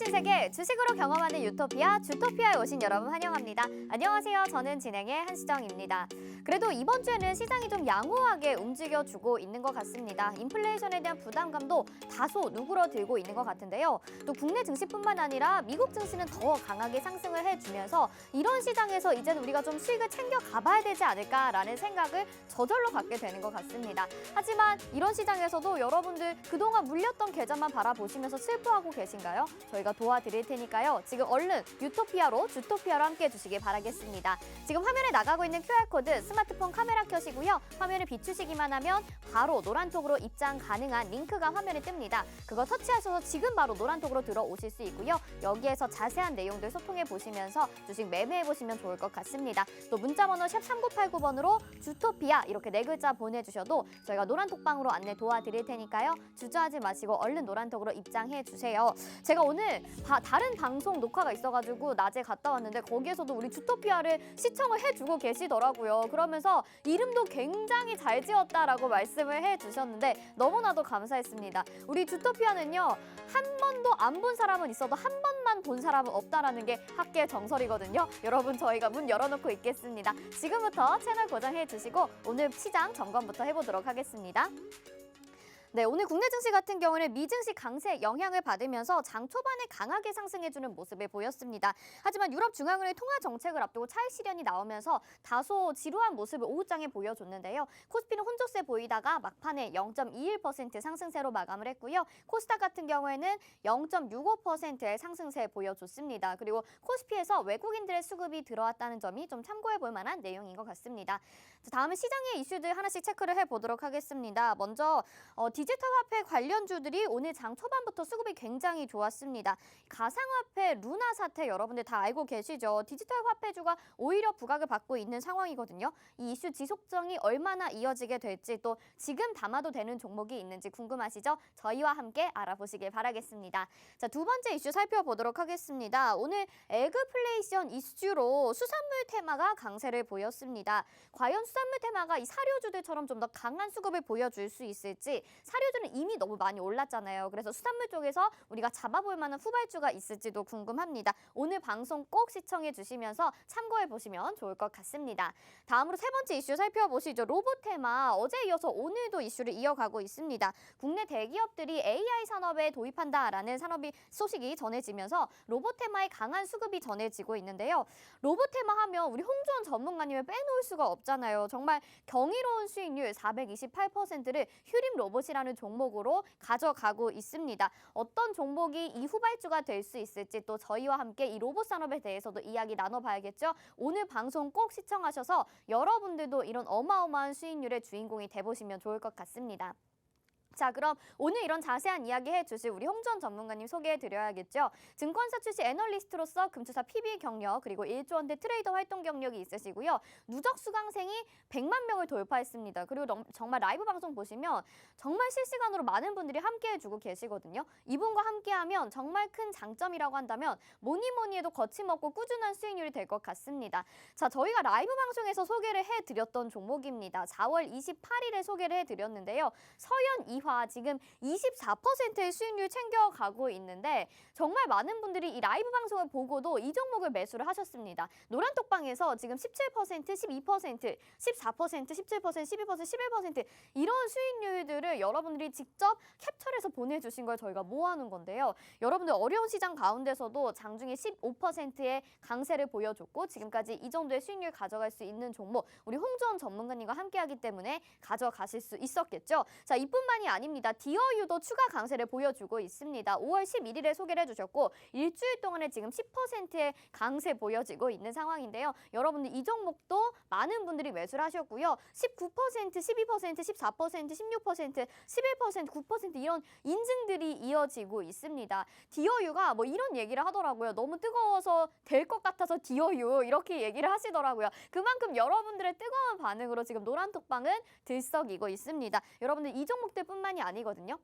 신세계 주식으로 경험하는 유토피아, 주토피아에 오신 여러분 환영합니다. 안녕하세요. 저는 진행의 한시정입니다. 그래도 이번 주에는 시장이 좀 양호하게 움직여주고 있는 것 같습니다. 인플레이션에 대한 부담감도 다소 누그러들고 있는 것 같은데요. 또 국내 증시뿐만 아니라 미국 증시는 더 강하게 상승을 해주면서 이런 시장에서 이제는 우리가 좀 수익을 챙겨가봐야 되지 않을까라는 생각을 저절로 갖게 되는 것 같습니다. 하지만 이런 시장에서도 여러분들 그동안 물렸던 계좌만 바라보시면서 슬퍼하고 계신가요? 저희가 도와드릴 테니까요. 지금 얼른 유토피아로, 주토피아로 함께 해주시기 바라겠습니다. 지금 화면에 나가고 있는 QR코드 스마트폰 카메라 켜시고요. 화면을 비추시기만 하면 바로 노란톡으로 입장 가능한 링크가 화면에 뜹니다. 그거 터치하셔서 지금 바로 노란톡으로 들어오실 수 있고요. 여기에서 자세한 내용들 소통해 보시면서 주식 매매해 보시면 좋을 것 같습니다. 또 문자번호 샵 3989번으로 주토피아 이렇게 4글자 보내주셔도 저희가 노란톡방으로 안내 도와드릴 테니까요. 주저하지 마시고 얼른 노란톡으로 입장해 주세요. 제가 오늘 다른 방송 녹화가 있어가지고 낮에 갔다 왔는데 거기에서도 우리 주토피아를 시청을 해주고 계시더라고요. 그러면서 이름도 굉장히 잘 지었다라고 말씀을 해주셨는데 너무나도 감사했습니다. 우리 주토피아는요. 한 번도 안 본 사람은 있어도 한 번만 본 사람은 없다라는 게 학계 정설이거든요. 여러분 저희가 문 열어놓고 있겠습니다. 지금부터 채널 고정해 주시고 오늘 시장 점검부터 해보도록 하겠습니다. 네, 오늘 국내 증시 같은 경우는 미증시 강세 영향을 받으면서 장 초반에 강하게 상승해주는 모습을 보였습니다. 하지만 유럽중앙은행 통화 정책을 앞두고 차익 실현이 나오면서 다소 지루한 모습을 오후장에 보여줬는데요. 코스피는 혼조세 보이다가 막판에 0.21% 상승세로 마감을 했고요. 코스닥 같은 경우에는 0.65%의 상승세 보여줬습니다. 그리고 코스피에서 외국인들의 수급이 들어왔다는 점이 좀 참고해볼 만한 내용인 것 같습니다. 다음은 시장의 이슈들 하나씩 체크를 해보도록 하겠습니다. 먼저 디지털 화폐 관련주들이 오늘 장 초반부터 수급이 굉장히 좋았습니다. 가상화폐 루나 사태 여러분들 다 알고 계시죠? 디지털 화폐주가 오히려 부각을 받고 있는 상황이거든요. 이 이슈 지속성이 얼마나 이어지게 될지 또 지금 담아도 되는 종목이 있는지 궁금하시죠? 저희와 함께 알아보시길 바라겠습니다. 자, 두 번째 이슈 살펴보도록 하겠습니다. 오늘 에그플레이션 이슈로 수산물 테마가 강세를 보였습니다. 과연 수산물 테마가 이 사료주들처럼 좀 더 강한 수급을 보여줄 수 있을지 사료주는 이미 너무 많이 올랐잖아요. 그래서 수산물 쪽에서 우리가 잡아볼 만한 후발주가 있을지도 궁금합니다. 오늘 방송 꼭 시청해 주시면서 참고해 보시면 좋을 것 같습니다. 다음으로 세 번째 이슈 살펴보시죠. 로봇 테마 어제 이어서 오늘도 이슈를 이어가고 있습니다. 국내 대기업들이 AI 산업에 도입한다라는 산업이 소식이 전해지면서 로봇 테마의 강한 수급이 전해지고 있는데요. 로봇 테마 하면 우리 홍주원 전문가님을 빼놓을 수가 없잖아요. 정말 경이로운 수익률 428%를 휴림 로봇이라는 종목으로 가져가고 있습니다. 어떤 종목이 이 후발주가 될 수 있을지 또 저희와 함께 이 로봇 산업에 대해서도 이야기 나눠봐야겠죠. 오늘 방송 꼭 시청하셔서 여러분들도 이런 어마어마한 수익률의 주인공이 돼보시면 좋을 것 같습니다. 자, 그럼 오늘 이런 자세한 이야기 해주실 우리 홍주원 전문가님 소개해드려야겠죠. 증권사 출신 애널리스트로서 금투사 PB 경력 그리고 1조 원대 트레이더 활동 경력이 있으시고요. 누적 수강생이 100만 명을 돌파했습니다. 그리고 정말 라이브 방송 보시면 정말 실시간으로 많은 분들이 함께해주고 계시거든요. 이분과 함께하면 정말 큰 장점이라고 한다면 뭐니 해도 거침없고 꾸준한 수익률이 될 것 같습니다. 자, 저희가 라이브 방송에서 소개를 해드렸던 종목입니다. 4월 28일에 소개를 해드렸는데요. 서현 이화 지금 24%의 수익률 챙겨가고 있는데 정말 많은 분들이 이 라이브 방송을 보고도 이 종목을 매수를 하셨습니다. 노란톡방에서 지금 17%, 12%, 14%, 17%, 12%, 11% 이런 수익률들을 여러분들이 직접 캡처해서 보내주신 걸 저희가 모아놓은 건데요. 여러분들 어려운 시장 가운데서도 장중에 15%의 강세를 보여줬고 지금까지 이 정도의 수익률 가져갈 수 있는 종목 우리 홍주원 전문가님과 함께하기 때문에 가져가실 수 있었겠죠. 자, 이뿐만이 아닙니다. 디어유도 추가 강세를 보여주고 있습니다. 5월 11일에 소개를 해주셨고 일주일 동안에 지금 10%의 강세 보여지고 있는 상황인데요. 여러분들 이 종목도 많은 분들이 매수를 하셨고요. 19%, 12%, 14%, 16%, 11%, 9% 이런 인증들이 이어지고 있습니다. 디어유가 뭐 이런 얘기를 하더라고요. 너무 뜨거워서 될 것 같아서 디어유 이렇게 얘기를 하시더라고요. 그만큼 여러분들의 뜨거운 반응으로 지금 노란톡방은 들썩이고 있습니다. 여러분들 이 종목들 뿐만이 아니거든요.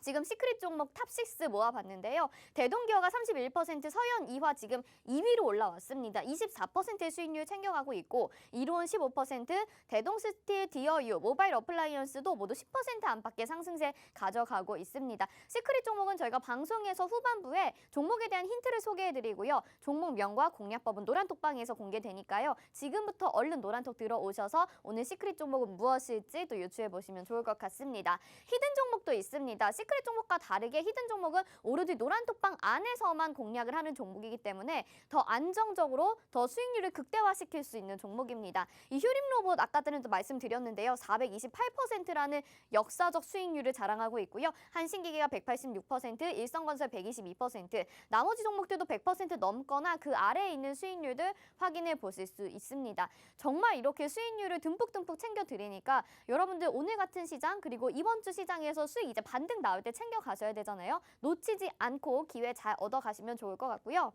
지금 시크릿 종목 탑6 모아봤는데요. 대동기어가 31%, 서현 이화 지금 2위로 올라왔습니다. 24%의 수익률 챙겨가고 있고 이로운 15%, 대동스틸, 디어유, 모바일 어플라이언스도 모두 10% 안팎의 상승세 가져가고 있습니다. 시크릿 종목은 저희가 방송에서 후반부에 종목에 대한 힌트를 소개해드리고요. 종목명과 공략법은 노란톡방에서 공개되니까요. 지금부터 얼른 노란톡 들어오셔서 오늘 시크릿 종목은 무엇일지 또 유추해보시면 좋을 것 같습니다. 히든 종목도 있습니다. 시크릿 종목과 다르게 히든 종목은 오로지 노란톡방 안에서만 공략을 하는 종목이기 때문에 더 안정적으로 더 수익률을 극대화시킬 수 있는 종목입니다. 이 휴림 로봇 아까 전에도 말씀드렸는데요. 428%라는 역사적 수익률을 자랑하고 있고요. 한신기계가 186%, 일성건설 122%, 나머지 종목들도 100% 넘거나 그 아래에 있는 수익률들 확인해 보실 수 있습니다. 정말 이렇게 수익률을 듬뿍듬뿍 챙겨드리니까 여러분들 오늘 같은 시장 그리고 이번 주 시장에서 수익 이제 반등 나올 때 챙겨 가셔야 되잖아요. 놓치지 않고 기회 잘 얻어 가시면 좋을 것 같고요.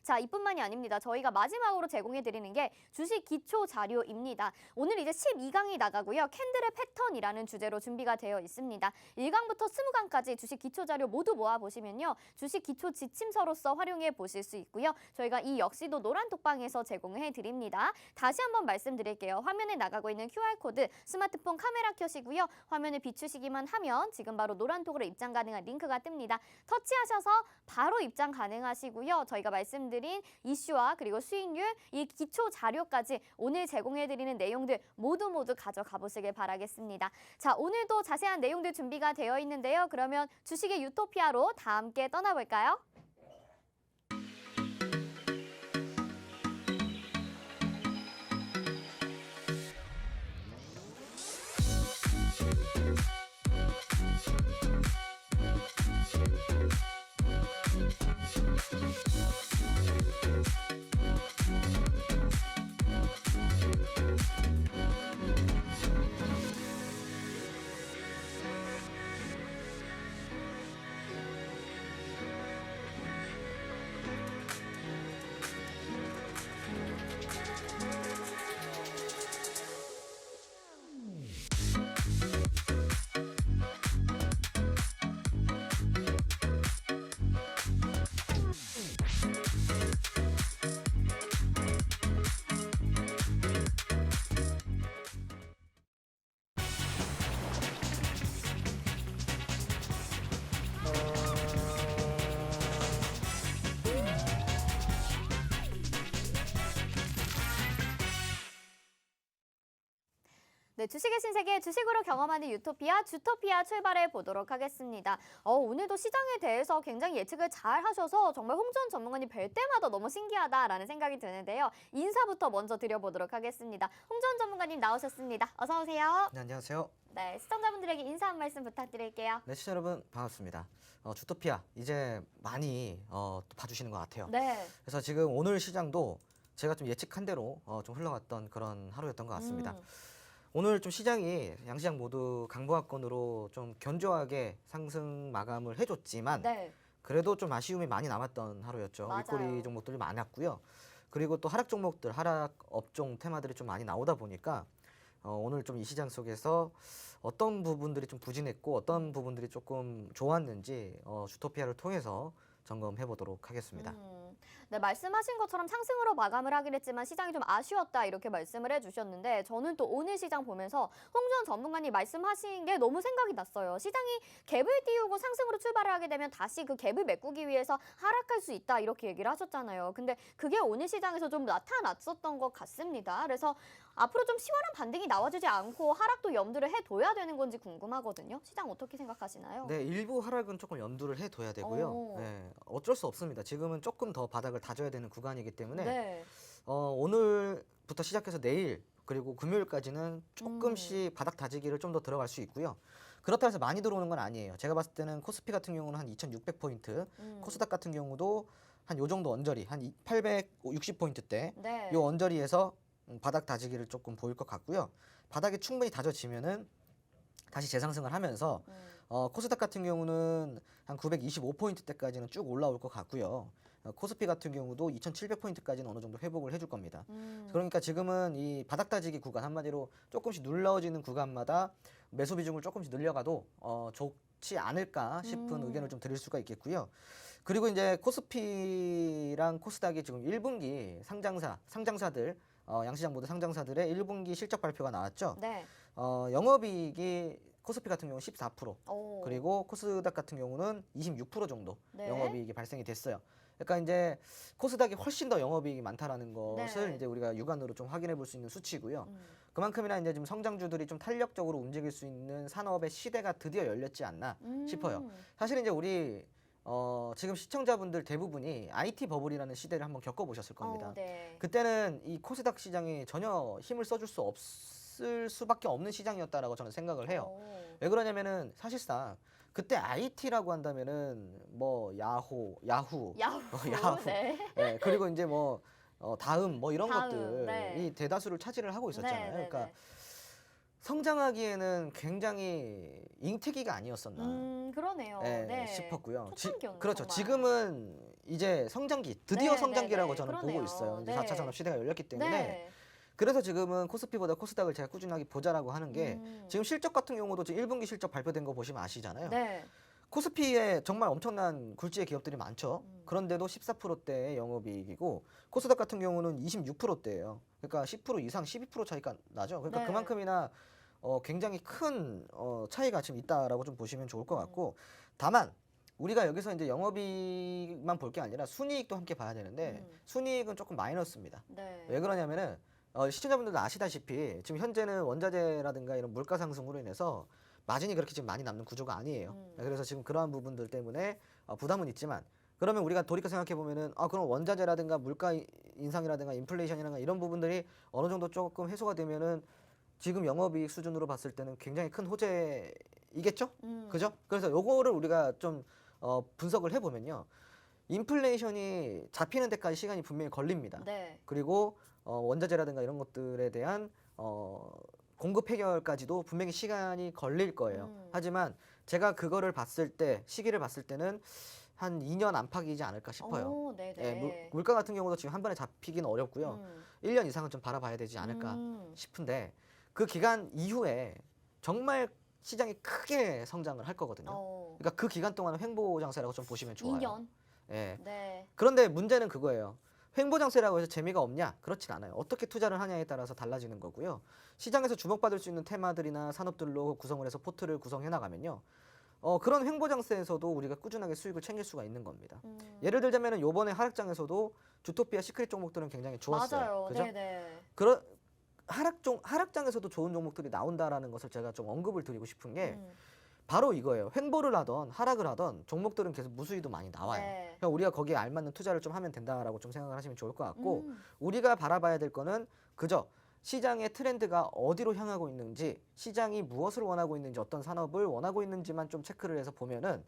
자, 이뿐만이 아닙니다. 저희가 마지막으로 제공해드리는 게 주식 기초 자료입니다. 오늘 이제 12강이 나가고요. 캔들의 패턴이라는 주제로 준비가 되어 있습니다. 1강부터 20강까지 주식 기초 자료 모두 모아보시면요. 주식 기초 지침서로서 활용해 보실 수 있고요. 저희가 이 역시도 노란톡방에서 제공해드립니다. 다시 한번 말씀드릴게요. 화면에 나가고 있는 QR코드 스마트폰 카메라 켜시고요. 화면을 비추시기만 하면 지금 바로 노란톡으로 입장 가능한 링크가 뜹니다. 터치하셔서 바로 입장 가능하시고요. 저희가 말씀드린 이슈와 그리고 수익률, 이 기초 자료까지 오늘 제공해드리는 내용들 모두 가져가 보시길 바라겠습니다. 자, 오늘도 자세한 내용들 준비가 되어 있는데요. 그러면 주식의 유토피아로 다 함께 떠나볼까요? 네, 주식의 신세계 주식으로 경험하는 유토피아 주토피아 출발해 보도록 하겠습니다. 오늘도 시장에 대해서 굉장히 예측을 잘 하셔서 정말 홍준 전문가님 뵐 때마다 너무 신기하다라는 생각이 드는데요. 인사부터 먼저 드려보도록 하겠습니다. 홍준 전문가님 나오셨습니다. 어서 오세요. 네, 안녕하세요. 네, 시청자분들에게 인사 한 말씀 부탁드릴게요. 네, 시청자 여러분 반갑습니다. 주토피아 이제 많이 또 봐주시는 것 같아요. 네. 그래서 지금 오늘 시장도 제가 좀 예측한 대로 좀 흘러갔던 그런 하루였던 것 같습니다. 오늘 좀 시장이 양시장 모두 강보합권으로 좀 견조하게 상승 마감을 해줬지만 네. 그래도 좀 아쉬움이 많이 남았던 하루였죠. 맞아요. 윗꼬리 종목들이 많았고요. 그리고 또 하락 종목들, 하락 업종 테마들이 좀 많이 나오다 보니까 오늘 좀 이 시장 속에서 어떤 부분들이 좀 부진했고 어떤 부분들이 조금 좋았는지 주토피아를 통해서 점검해 보도록 하겠습니다. 네, 말씀하신 것처럼 상승으로 마감을 하긴 했지만 시장이 좀 아쉬웠다 이렇게 말씀을 해주셨는데 저는 또 오늘 시장 보면서 홍준 전문가님 말씀하신 게 너무 생각이 났어요. 시장이 갭을 띄우고 상승으로 출발을 하게 되면 다시 그 갭을 메꾸기 위해서 하락할 수 있다 이렇게 얘기를 하셨잖아요. 근데 그게 오늘 시장에서 좀 나타났었던 것 같습니다. 그래서 앞으로 좀 시원한 반등이 나와주지 않고 하락도 염두를 해둬야 되는 건지 궁금하거든요. 시장 어떻게 생각하시나요? 네, 일부 하락은 조금 염두를 해둬야 되고요. 네, 어쩔 수 없습니다. 지금은 조금 더 바닥을 다져야 되는 구간이기 때문에 네. 오늘부터 시작해서 내일 그리고 금요일까지는 조금씩 바닥 다지기를 좀 더 들어갈 수 있고요. 그렇다고 해서 많이 들어오는 건 아니에요. 제가 봤을 때는 코스피 같은 경우는 한 2,600포인트, 코스닥 같은 경우도 한 요 정도 언저리, 한 860포인트대 네. 요 언저리에서 바닥 다지기를 조금 보일 것 같고요. 바닥이 충분히 다져지면은 다시 재상승을 하면서 코스닥 같은 경우는 한 925포인트대까지는 쭉 올라올 것 같고요. 코스피 같은 경우도 2,700포인트까지는 어느 정도 회복을 해줄 겁니다. 그러니까 지금은 이 바닥 다지기 구간 한마디로 조금씩 눌러지는 구간마다 매수 비중을 조금씩 늘려가도 좋지 않을까 싶은 음. 의견을 좀 드릴 수가 있겠고요. 그리고 이제 코스피랑 코스닥이 지금 1분기 상장사들 양시장 모두 상장사들의 1분기 실적 발표가 나왔죠. 네. 영업이익이 코스피 같은 경우는 14%, 오. 그리고 코스닥 같은 경우는 26% 정도 네. 영업이익이 발생이 됐어요. 그러니까 이제 코스닥이 훨씬 더 영업이익이 많다라는 것을 네. 이제 우리가 육안으로 좀 확인해 볼 수 있는 수치고요. 음. 그만큼이나 이제 지금 성장주들이 좀 탄력적으로 움직일 수 있는 산업의 시대가 드디어 열렸지 않나 싶어요. 사실 이제 우리 지금 시청자분들 대부분이 IT 버블이라는 시대를 한번 겪어보셨을 겁니다. 네. 그때는 이 코스닥 시장이 전혀 힘을 써줄 수 없을 수밖에 없는 시장이었다라고 저는 생각을 해요. 오. 왜 그러냐면은 사실상 그때 IT라고 한다면은 뭐 야후, 야후. 야후. 네. 예, 그리고 이제 뭐 다음 뭐 이런 다음, 것들이 네. 대다수를 차지를 하고 있었잖아요. 네, 네, 그러니까 네. 성장하기에는 굉장히 잉태기가 아니었었나. 그러네요. 예, 네. 싶었고요. 초창기였네, 그렇죠. 정말. 지금은 이제 성장기, 드디어 네, 성장기라고 네, 네. 저는 그러네요. 보고 있어요. 이제 네. 4차 산업 시대가 열렸기 때문에. 네. 그래서 지금은 코스피보다 코스닥을 제가 꾸준하게 보자라고 하는 게 지금 실적 같은 경우도 지금 1분기 실적 발표된 거 보시면 아시잖아요. 네. 코스피에 정말 엄청난 굴지의 기업들이 많죠. 그런데도 14%대의 영업이익이고 코스닥 같은 경우는 26%대예요. 그러니까 10% 이상 12% 차이가 나죠. 그러니까 네. 그만큼이나 굉장히 큰 차이가 지금 있다라고 좀 보시면 좋을 것 같고, 다만 우리가 여기서 이제 영업이익만 볼 게 아니라 순이익도 함께 봐야 되는데 순이익은 조금 마이너스입니다. 네. 왜 그러냐면은 시청자분들도 아시다시피 지금 현재는 원자재라든가 이런 물가 상승으로 인해서 마진이 그렇게 지금 많이 남는 구조가 아니에요. 그래서 지금 그러한 부분들 때문에 부담은 있지만, 그러면 우리가 돌이켜 생각해 보면은 그럼 원자재라든가 물가 인상이라든가 인플레이션이라든가 이런 부분들이 어느 정도 조금 해소가 되면은 지금 영업이익 수준으로 봤을 때는 굉장히 큰 호재이겠죠? 그죠? 그래서 요거를 우리가 좀 분석을 해보면요. 인플레이션이 잡히는 데까지 시간이 분명히 걸립니다. 네. 그리고 원자재라든가 이런 것들에 대한 공급 해결까지도 분명히 시간이 걸릴 거예요. 하지만 제가 그거를 봤을 때, 시기를 봤을 때는 한 2년 안팎이지 않을까 싶어요. 오, 네네. 예, 물가 같은 경우도 지금 한 번에 잡히기는 어렵고요. 1년 이상은 좀 바라봐야 되지 않을까 싶은데, 그 기간 이후에 정말 시장이 크게 성장을 할 거거든요. 그러니까 그 기간 동안은 횡보 장세라고 좀 보시면 좋아요. 2년. 예. 네. 그런데 문제는 그거예요. 횡보 장세라고 해서 재미가 없냐? 그렇진 않아요. 어떻게 투자를 하냐에 따라서 달라지는 거고요. 시장에서 주목받을 수 있는 테마들이나 산업들로 구성을 해서 포트를 구성해 나가면요. 그런 횡보 장세에서도 우리가 꾸준하게 수익을 챙길 수가 있는 겁니다. 예를 들자면은 요번에 하락장에서도 주토피아 시크릿 종목들은 굉장히 좋았어요. 맞아요. 그죠? 네네. 그런 하락장에서도 좋은 종목들이 나온다라는 것을 제가 좀 언급을 드리고 싶은 게 바로 이거예요. 횡보를 하던 하락을 하던 종목들은 계속 무수히도 많이 나와요. 네. 그러니까 우리가 거기에 알맞는 투자를 좀 하면 된다라고 좀 생각을 하시면 좋을 것 같고, 우리가 바라봐야 될 거는 그저 시장의 트렌드가 어디로 향하고 있는지, 시장이 무엇을 원하고 있는지, 어떤 산업을 원하고 있는지만 좀 체크를 해서 보면은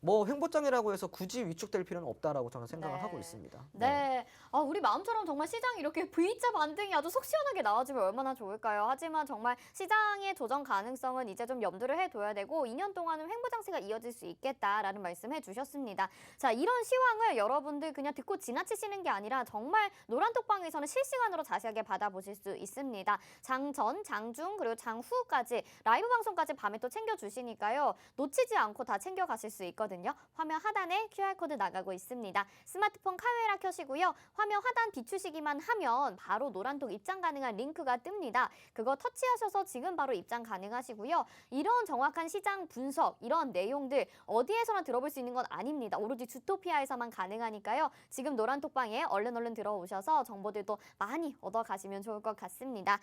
뭐 횡보장이라고 해서 굳이 위축될 필요는 없다라고 저는 생각을 네. 하고 있습니다. 네. 우리 마음처럼 정말 시장이 이렇게 V자 반등이 아주 속 시원하게 나와주면 얼마나 좋을까요? 하지만 정말 시장의 조정 가능성은 이제 좀 염두를 해둬야 되고 2년 동안은 횡보 장세가 이어질 수 있겠다라는 말씀해 주셨습니다. 자, 이런 시황을 여러분들 그냥 듣고 지나치시는 게 아니라 정말 노란톡방에서는 실시간으로 자세하게 받아보실 수 있습니다. 장전, 장중, 그리고 장후까지 라이브 방송까지 밤에 또 챙겨주시니까요. 놓치지 않고 다 챙겨가실 수 있거든요. 화면 하단에 QR코드 나가고 있습니다. 스마트폰 카메라 켜시고요. 화면 하단 비추시기만 하면 바로 노란톡 입장 가능한 링크가 뜹니다. 그거 터치하셔서 지금 바로 입장 가능하시고요. 이런 정확한 시장 분석, 이런 내용들 어디에서나 들어볼 수 있는 건 아닙니다. 오로지 주토피아에서만 가능하니까요. 지금 노란톡방에 얼른 들어오셔서 정보들도 많이 얻어가시면 좋을 것 같습니다.